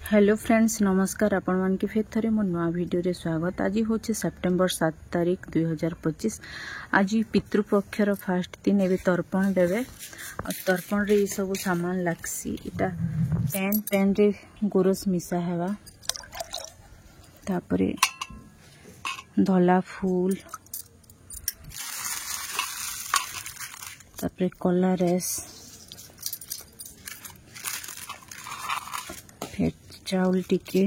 Hello friends नमस्कार आपण मान के फिर थरे मो नुआ वीडियो रे स्वागत। आज हूँ सेप्टेम्बर 7 तारीख 2025। आज पितृपक्षर फास्ट दिन ए तर्पण देवे। तर्पण रे सब सामान लागसी। इटा पेन रे गोरस मिसा हेवा। तापरे धला फूल, तापरे कलरेस, फिर चाउल टिके,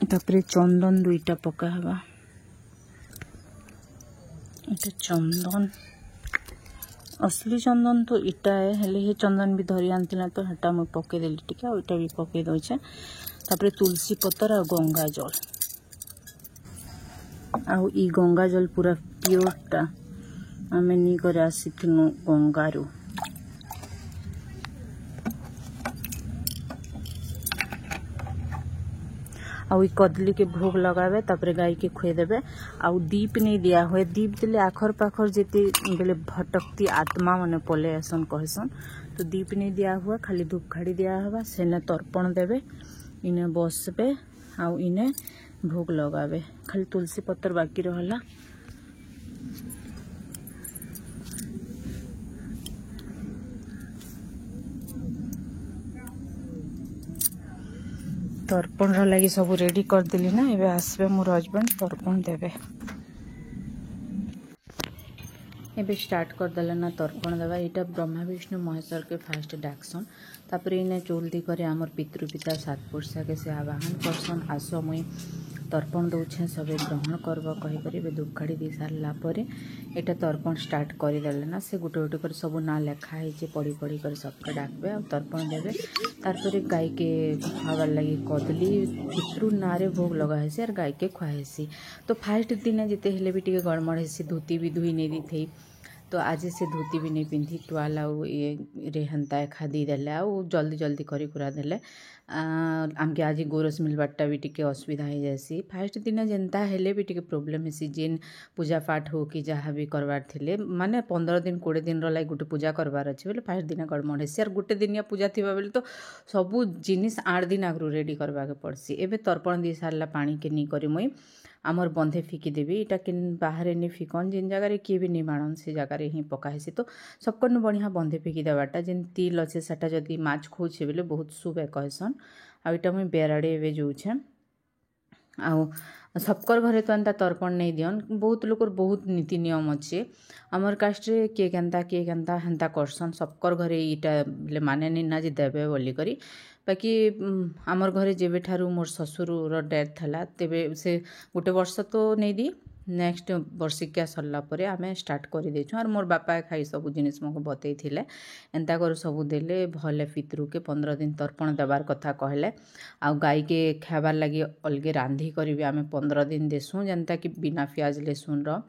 तापरे चंदन दुईटा पका हवा। इटा चंदन असली चंदन तो इटा है, हेले हे चंदन भी धरी आनथिला तो हटा मैं पके देली टिके। और इटा भी पके दोछे। तापरे तुलसी पत्तर आ गंगा जल। आउ ई गंगा जल पूरा प्योरटा आमे नी करे आसीथिनु गंगारू। आउ कदली के भोग लगावे, तापरे गाय के खुए देवे। आउ दीप नहीं दिया हुए। दीप दिले आखर पाखर जेते बेले भटकती आत्मा माने पले आसन कहसन, तो दीप नहीं दिया हुआ, खाली धूपखाड़ी दिया हुआ। सेने तर्पण देवे, इने बसबे, आउ इने भोग लगावे। खाली तुलसी पत्तर बाकी रहला। तर्पण लगी सब रेडी कर दिली ना। एबे आसबे मोर हस्बैंड तर्पण देवे। एबे स्टार्ट कर देले ना तर्पण देवा। इटा ब्रह्मा विष्णु महेश्वर के फास्ट डाकसन। तापरे इने चोलदी करे आमर पितृपिता सात पुरुषा के से आवाहन करसन। आस मुई तर्पण दौछे, सबे ग्रहण करब कही करी। धूपखाड़ी दी सारा पर एटा तर्पण स्टार्ट कर देले ना। से गुटे गुटे कर सब ना लेखा है, पढ़ी पढ़ी कर सबके डाकबे और तर्पण देवे। तारपरे गाय के खुआबार लगी कदली पितृ नारे भोग लगा हेसी और गाय के खुआसी। तो फास्ट दिन जिते हेले भी टिके गड़मड़ हेसी। धोती भी धुई नहीं दी थी, तो आज से धोती भी नहीं पिंधि। टुआल आउ ये हेन्ता एखा दी देले। आउ जल्दी जल्दी करी कुरा देले। आमके आज गोरस मिलबारटा भी टिके असुविधा हो जासी। फास्ट दिन जेनता हेले भी टिके प्रोब्लेम हेसी। जेन पूजा पाठ हो कि जहाँ भी करवार थिले, माने 15 दिन 20 दिन रही गोटे पूजा करवार अच्छे बोले फास्ट दिन गड़मड़ हेसी। और गोटे दिनिया पूजा थिबा बेले तो सबू जिनिस 8 दिन आगु रेडी करवा के पड़सी। एबे तर्पण दी सारा पानी के नी करी मुई आमर बंधे फिकी देवी। इटा कि बाहर नहीं फिकन, जिन जगह किए भी नहीं मानन से जगार ही पका हेसी। तो सबको बढ़िया बंधे फिकी देवाटा। जेन तिल अच्छे सेटा जदि माछ खोचे बोले बहुत शुभ कहसन। आईटा मुई बेराड़े एवं जाऊे। आउ सबकर घरे तो एंता तर्पण नहीं दियन। बहुत लोकर बहुत नीति नियम अच्छे। आमर कास्ट रे किए केनता हेन्ता करसन। सबकर घरे इटा बोले माने नहीं ना जे देवे बोली करी। बाकी आमर घरे जेबे ठारू मोर ससुर डेथ थला तेबे से गोटे वर्ष तो नहीं दी। नेक्स्ट वर्षिकिया सरला परे आमे स्टार्ट कर देछुं। और मोर बापा खाई सब जिनिस मको बतई थिले एंता कर सब देले। भले पितृ के 15 दिन तर्पण देवार कथा कहले। आ गाय के खाबार लगी अलगे रांधी करी भी आमे 15 दिन देसुं। जेनता कि बिना प्याज लहसुन रो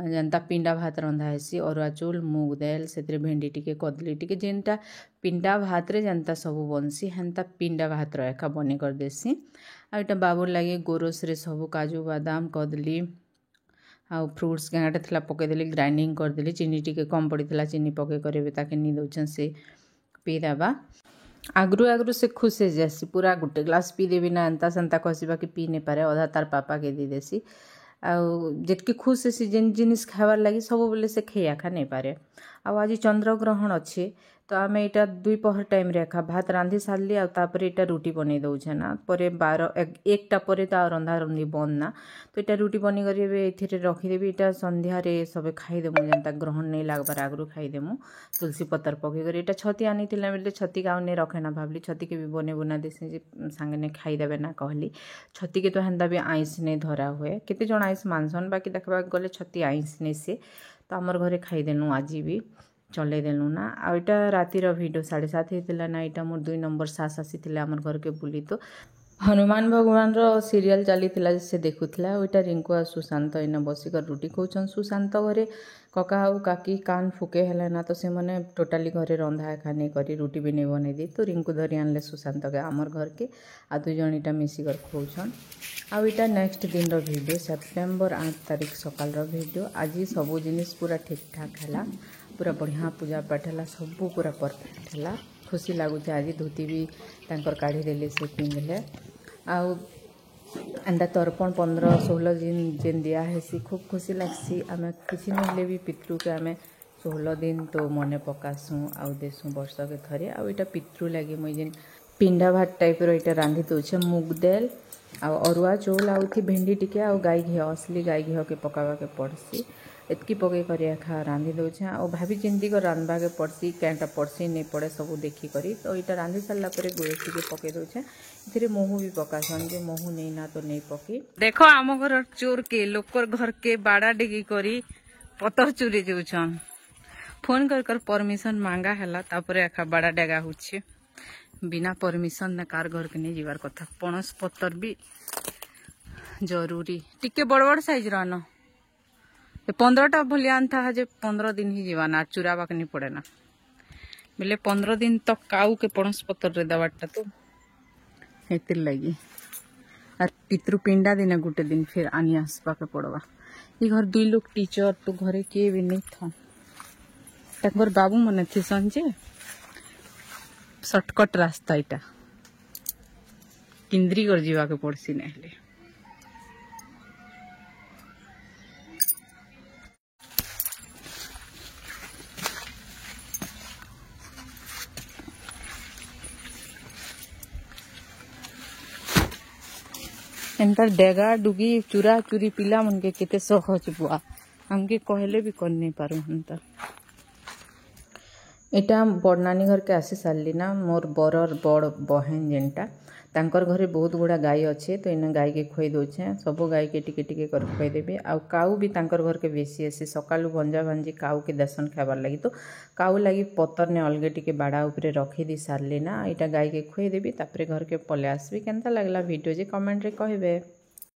जनता पिंडा भात रंधा हेसी। अरुआ चौल, मुग दाल, से भेंडी टिके कदली टिके जेनटा पिंडा भात रे जनता सब बनसी हेन्ता पिंडा भात एका बनी कर देसी। आ इटा बाबूर लगे गोरस रे सब काजू बादाम कदली आउ फ्रुट्स गाँटे थला पकईदेली, ग्राइंडिंग करदेली। चीनी टिके कम पड़ता चीनी पकई करे ताके नी दौछन से पी देवा। आगरू से खुश हो जासी। पूरा गोटे ग्लास पी देवी ना एंता सेन्ता कहसीबा कि पी नहीं पारे, अधा तार पापा के दी देसी। आउ जेटकी खुश हेसी जेन जिनिस खाबार लगी सब बोले से खेया खा नहीं पारे। आउ आज चंद्र ग्रहण अच्छे, तो आम यहाँ 2 पहर टाइम रे एका भात रांधि सारली। आउे इटा रुटी बन दौचे ना। पर 1टा पर तो रंधा रंधि बंद ना। तो इटा रुटी बनी कर ये रखीदेवी। इटा संध्या रे सब खाईदेमु। जनता ग्रहण नहीं लगबार आगु खाईदेमु तुलसी पत्तर पकईकर। इटा छती आनी बेले छती का नहीं रखे ना। भावली छती के भी बने बुना देसी सांगे ने खाईदेवे ना कहली। छती के तो हेन्ता भी आइस नहीं धरा हुए। केते जण आइस मानसन, बाकी देखा गले छती आइस नहीं से। तो आमर घरे खाईदेनु आज भी चले देलु ना। आ इटा रातिर वीडियो 7:30 होता ना। इटा मोर 2 नंबर सास आसी आमर घर के बुली। तो हनुमान भगवान रो सीरियल चली से देखुला। ओइटा रिंकू आ सुशांत इन बसिकर रुटी खाऊन। सुशांत घरे कका आउ काकी कान फुके है ना। तो से मैंने टोटाली घरे रंधा एखा नहीं करी रुटी भी नहीं बन दी। तो रिंकू धरी आनले सुशांत के आमर घर के आ 2 जन इटा मिसिकर खाऊन। आउ इटा नेक्स्ट दिन रो वीडियो सेप्टेम्बर 8 तारीख सकाल रो वीडियो। आज सबू जिनिस पूरा ठीक ठाक है, पूरा बढ़िया पूजा पाठ है, सब पूरा परफेक्ट है। खुशी लगुच आज धोती भी तांकर काढ़ी देले से पिंधले आउ एंता तर्पण 15-16 दिन जेन दिया है खूब खुशी लगसी आम किसी नहीं भी पितृ के आम 16 दिन तो मने पकासूँ आउ देसूँ वर्ष के थरे आउ इटा पितृ लगे मुई जेन पिंडा भात टाइप रो रांधि दौचे मुग दाल आउ अरुआ चौल आउ थी भेंडी टिके आउ गाई घी असली गाई घी के पकावा के पड़सी एतकी पकई कर खा रांधि दौचे आ भाभी चिंती कर रांधवा के पड़सी कैंटा पड़सी नहीं पड़े सब देखी करी तो यहाँ रांधि सारा पर गुड़ेसी के पकई दौचे इथे महू भी पकासन जे महू नहीं ना तो नहीं पकई देख आम घर चोर के लोकर घर के बाड़ा डिगी करी पतर चुरी जाऊन फोन कर परमिशन मांगा है तापर आखा बाड़ा डेगा होच्छे बिना परमिशन ने कार घर के नहीं जीवार कथा पणस पत्तर भी जरूरी टिके बड़ बड़ साइज रहा 15टा भलिया था जे 15 दिन ही जीवाना चुरावा के नहीं पड़े ना बोले 15 दिन तक काऊ के पणस पत्तर रे दवाटा तो हेतिर लगी और पितृपिंडा दिन गुटे दिन फिर आनी आसपा के पड़वा ये घर 2 लोग टीचर तो घरे किए भी नहीं था तक बाबू मन थे संजे शॉर्टकट रास्ता इटा किंद्री कर जीवा के पड़सी नहले एंतर डेगा डुगी चुरा चुरी पिला मन के केते सहज बुआ हमके कहले भी कर नहीं पारू हंता एटा बड़ नानी घर के आसी सारली ना मोर बरर बड़ बहन जेनटा तांकर घरे बहुत गुड़ा गाय अच्छे तो इन गाय के खुई दौचे सब गाय के टिके टिके कर खुई देबे आ काऊ भी तांकर घर के बेसी आसी सकालू भंजा भांजी काऊ के दर्शन खाबार लगी तो काऊ लगी पतर ने अलगे टिके बाड़ा उपरे रखी दी सारली ना इटा गाय के खुई देबी तापरे घर के पले आसबी केनता लागला वीडियो जे कमेंट रे कहबे।